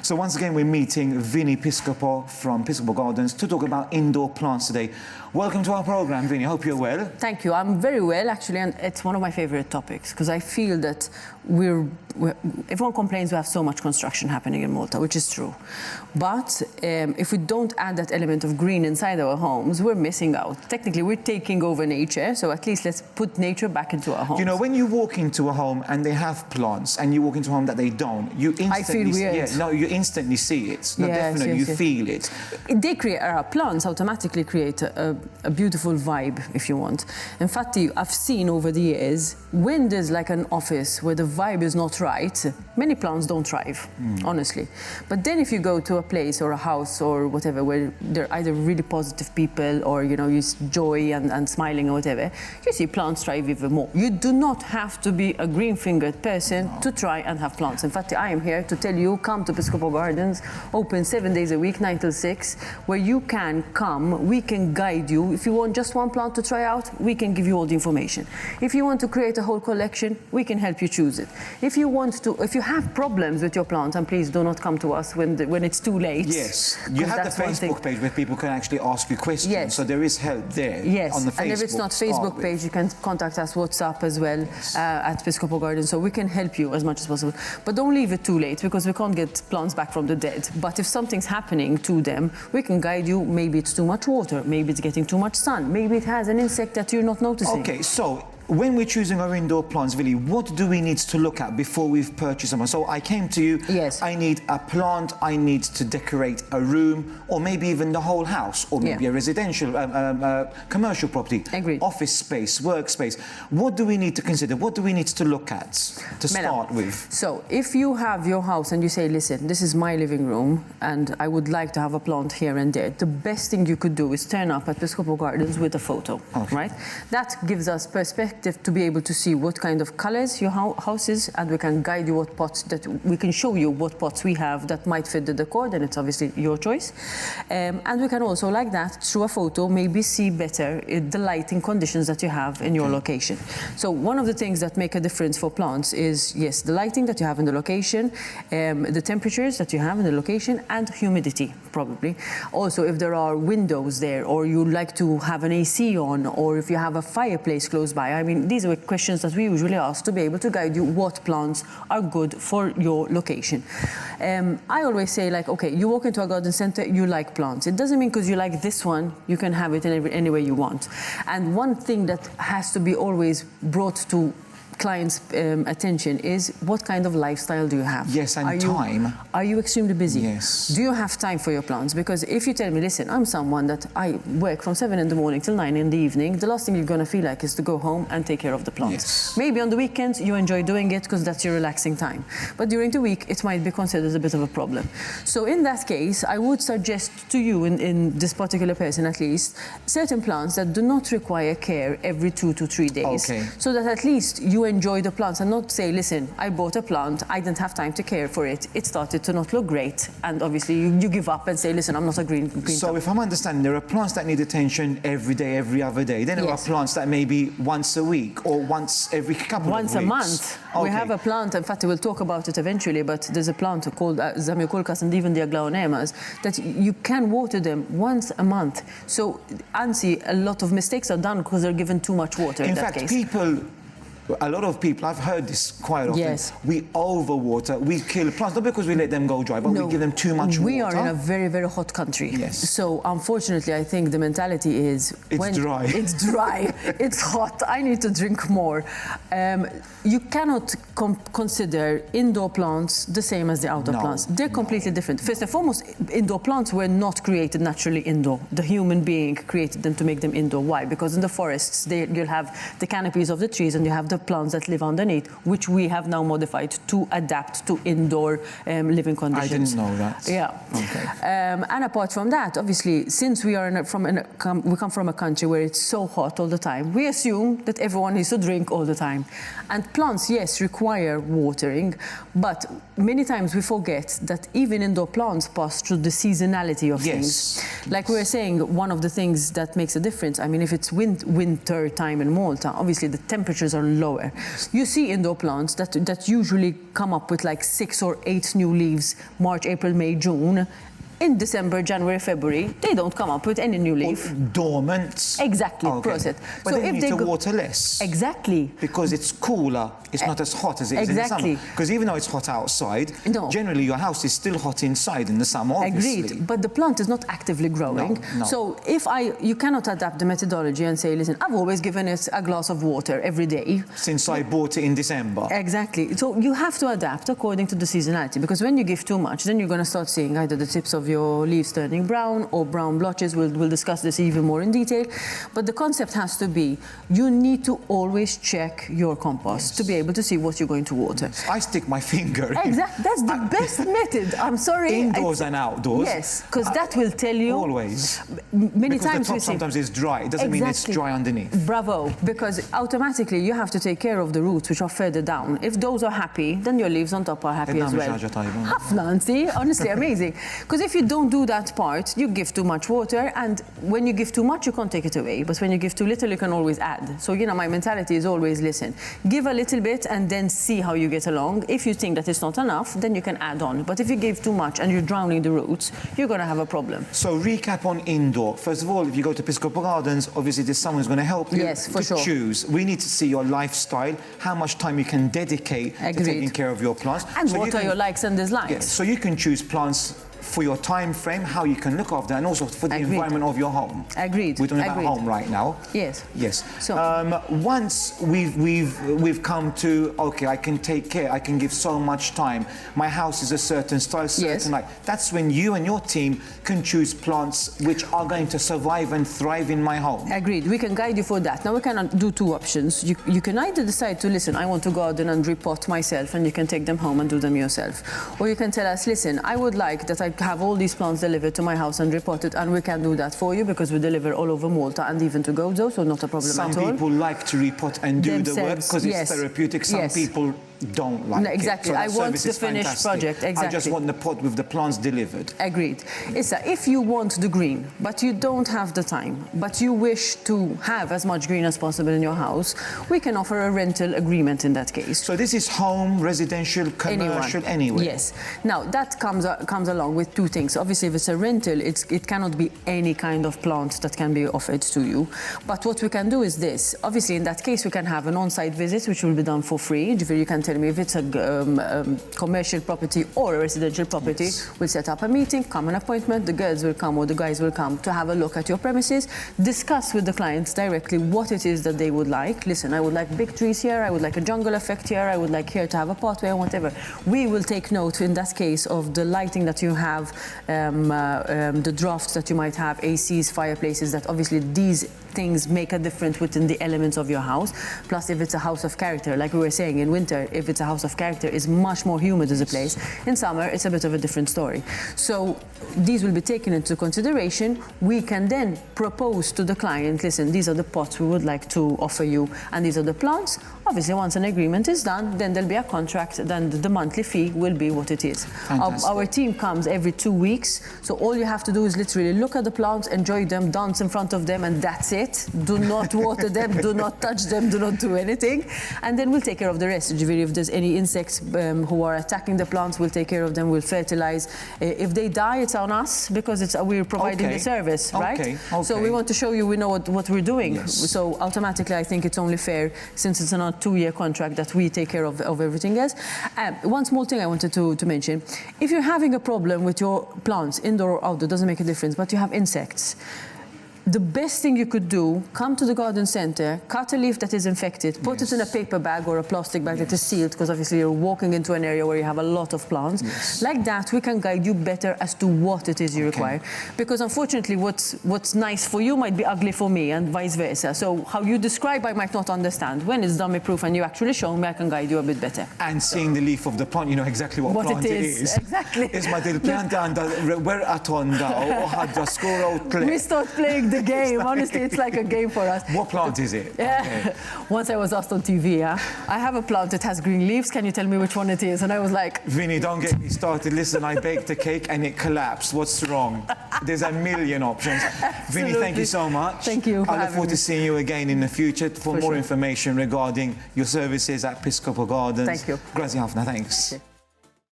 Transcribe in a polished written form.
So once again, we're meeting Vinny Piscopo from Piscopo Gardens to talk about indoor plants today. Welcome to our program, Vinny. I hope you're well. Thank you. I'm very well, actually, and it's one of my favorite topics because I feel that everyone complains we have so much construction happening in Malta, which is true. But if we don't add that element of green inside our homes, we're missing out. Technically, we're taking over nature, so at least let's put nature back into our homes. You know, when you walk into a home and they have plants, and you walk into a home that they don't, you instantly I feel weird. Yeah, no, you instantly see it. No, Yes, definitely, yes, you yes. feel it. They create, plants automatically create a beautiful vibe, if you want. In fact, I've seen over the years, when there's like an office where the vibe is not right, many plants don't thrive, honestly. But then if you go to a place or a house or whatever, where they're either really positive people or, you know, use joy and smiling or whatever, you see plants thrive even more. You do not have to be a green-fingered person to try and have plants. In fact, I am here to tell you, come to Piscopo Gardens, open 7 days a week, 9 till 6, where you can come, we can guide you. If you want just one plant to try out, we can give you all the information. If you want to create a whole collection, we can help you choose it. If you have problems with your plant, and please do not come to us when it's too late. Yes, you have the Facebook page where people can actually ask you questions, yes. So there is help there. Yes, on the Facebook. And if it's not Facebook page, you can contact us WhatsApp as well, yes. At Piscopo Gardens, so we can help you as much as possible. But don't leave it too late, because we can't get plants back from the dead. But if something's happening to them, we can guide you. Maybe it's too much water, maybe it's getting too much sun, maybe it has an insect that you're not noticing. Okay, so when we're choosing our indoor plants, Vinny, what do we need to look at before we've purchased them? So I came to you, yes. I need a plant, I need to decorate a room, or maybe even the whole house, or maybe a residential, commercial property, Agreed. Office space, workspace. What do we need to consider? What do we need to look at to start with? So if you have your house and you say, listen, this is my living room and I would like to have a plant here and there, the best thing you could do is turn up at Piscopo Gardens with a photo, right? That gives us perspective to be able to see what kind of colors your house is, and we can guide you what pots, that we can show you what pots we have that might fit the decor, then it's obviously your choice. And we can also, like that, through a photo, maybe see better the lighting conditions that you have in your location. So one of the things that make a difference for plants is, yes, the lighting that you have in the location, the temperatures that you have in the location, and humidity, probably. Also, if there are windows there, or you like to have an AC on, or if you have a fireplace close by. I mean, these are questions that we usually ask to be able to guide you what plants are good for your location. I always say, like, okay, you walk into a garden center, you like plants. It doesn't mean because you like this one, you can have it in any way you want. And one thing that has to be always brought to clients' attention is what kind of lifestyle do you have? Yes, and time. Are you extremely busy? Yes. Do you have time for your plants? Because if you tell me, listen, I'm someone that I work from 7 in the morning till 9 in the evening, the last thing you're going to feel like is to go home and take care of the plants. Yes. Maybe on the weekends you enjoy doing it because that's your relaxing time. But during the week, it might be considered a bit of a problem. So in that case, I would suggest to you, in this particular person at least, certain plants that do not require care every 2 to 3 days. Okay. So that at least you enjoy the plants and not say, listen, I bought a plant, I didn't have time to care for it, it started to not look great, and obviously you give up and say, listen, I'm not a green So thumb. if I'm understanding, there are plants that need attention every day, every other day. Then there are plants that maybe once a week or once every couple of weeks. Once a month. Okay. We have a plant, in fact, we'll talk about it eventually, but there's a plant called Zamioculcas and even the Aglaonemas that you can water them once a month. So, Ansi, a lot of mistakes are done because they're given too much water in that case. In fact, a lot of people, I've heard this quite often, yes. We overwater, we kill plants, not because we let them go dry, but we give them too much water. We are in a very, very hot country. Yes. So, unfortunately, I think the mentality is... It's dry. It's dry, it's hot, I need to drink more. You cannot consider indoor plants the same as the outdoor plants. They're completely different. First and foremost, indoor plants were not created naturally indoor. The human being created them to make them indoor. Why? Because in the forests, you'll have the canopies of the trees and you have the plants that live underneath, which we have now modified to adapt to indoor living conditions. I didn't know that. Yeah. Okay. And apart from that, obviously, since we come from a country where it's so hot all the time, we assume that everyone needs to drink all the time. And plants, yes, require watering, but many times we forget that even indoor plants pass through the seasonality of things. Like we were saying, one of the things that makes a difference, I mean, if it's winter time in Malta, obviously the temperatures are lower. You see indoor plants that usually come up with like 6 or 8 new leaves, March, April, May, June. In December, January, February, they don't come up with any new leaf. Dormant. Exactly, process. But so they need to water less. Exactly. Because it's cooler, it's not as hot as it is in the summer. Because even though it's hot outside, generally your house is still hot inside in the summer, obviously. Agreed, but the plant is not actively growing. No. So you cannot adapt the methodology and say, listen, I've always given it a glass of water every day. Since I bought it in December. Exactly. So you have to adapt according to the seasonality, because when you give too much, then you're going to start seeing either the tips of your leaves turning brown or brown blotches. We'll discuss this even more in detail. But the concept has to be, you need to always check your compost to be able to see what you're going to water. I stick my finger. Exactly. That's the best method. I'm sorry. Indoors and outdoors. Yes, because that will tell you. Always. Many because times the top sometimes is dry. It doesn't mean it's dry underneath. Bravo. Because automatically you have to take care of the roots which are further down. If those are happy, then your leaves on top are happy as well. See, honestly, amazing. Because if you don't do that part, you give too much water, and when you give too much, you can't take it away. But when you give too little, you can always add. So, my mentality is always listen, give a little bit and then see how you get along. If you think that it's not enough, then you can add on. But if you give too much and you're drowning the roots, you're going to have a problem. So recap on indoor. First of all, if you go to Piscopo Gardens, obviously there's someone who's going to help you to choose. We need to see your lifestyle, how much time you can dedicate to taking care of your plants. And what are your likes and dislikes. Yes, so you can choose plants for your time frame, how you can look after, and also for the environment of your home. Agreed. We're talking about home right now. Yes. Yes. So once we've come to, okay, I can take care, I can give so much time. My house is a certain style, certain light. That's when you and your team can choose plants which are going to survive and thrive in my home. Agreed. We can guide you for that. Now we can do 2 options. You can either decide to listen, I want to garden and repot myself, and you can take them home and do them yourself. Or you can tell us, listen, I would like that I have all these plants delivered to my house and repotted, and we can do that for you because we deliver all over Malta and even to Gozo, so not a problem at all. Some people like to repot and do the work because it's therapeutic. Some people don't like it. Exactly. I want the finished project. Exactly. I just want the pot with the plants delivered. Agreed. Issa, if you want the green, but you don't have the time, but you wish to have as much green as possible in your house, we can offer a rental agreement in that case. So this is home, residential, commercial, anywhere? Yes. Now, that comes along with 2 things. Obviously, if it's a rental, it cannot be any kind of plant that can be offered to you. But what we can do is this. Obviously, in that case, we can have an on-site visit, which will be done for free. You can tell me if it's a commercial property or a residential property. We'll set up a meeting, come an appointment, the girls will come or the guys will come to have a look at your premises, discuss with the clients directly what it is that they would like. Listen, I would like big trees here, I would like a jungle effect here, I would like here to have a pathway or whatever. We will take note in that case of the lighting that you have, the drafts that you might have, ACs, fireplaces, that obviously these things make a difference within the elements of your house. Plus, if it's a house of character, like we were saying, in winter, if it's a house of character, it's much more humid as a place. In summer, it's a bit of a different story. So these will be taken into consideration. We can then propose to the client, listen, these are the pots we would like to offer you, and these are the plants. Obviously, once an agreement is done, then there'll be a contract, then the monthly fee will be what it is. Our team comes every 2 weeks, so all you have to do is literally look at the plants, enjoy them, dance in front of them, and that's it. Do not water them, do not touch them, do not do anything. And then we'll take care of the rest. If there's any insects who are attacking the plants, we'll take care of them, we'll fertilize. If they die, it's on us because we're providing the service, right? So we want to show you we know what we're doing. Yes. So automatically, I think it's only fair, since it's a 2-year contract, that we take care of everything else. One small thing I wanted to mention. If you're having a problem with your plants, indoor or outdoor, doesn't make a difference, but you have insects, the best thing you could do, come to the garden center, cut a leaf that is infected, put it in a paper bag or a plastic bag that is sealed, because obviously you're walking into an area where you have a lot of plants. Yes. Like that, we can guide you better as to what it is you require. Because unfortunately, what's nice for you might be ugly for me, and vice versa. So how you describe, I might not understand. When it's dummy-proof and you actually show me, I can guide you a bit better. And seeing the leaf of the plant, you know exactly what plant it is. Exactly. Isma dil-pjanta għandha wera tonda u ħadra skura u tlaq. We start playing the game. Honestly, it's like a game for us. What plant is it? Yeah. Okay. Once I was asked on TV, I have a plant that has green leaves. Can you tell me which one it is? And I was like... Vinny, don't get me started. Listen, I baked a cake and it collapsed. What's wrong? There's a million options. Vinny, thank you so much. Thank you. I look forward to seeing you again in the future for more information regarding your services at Piscopo Gardens. Thank you. Grazie, Hafna. Thanks. Okay.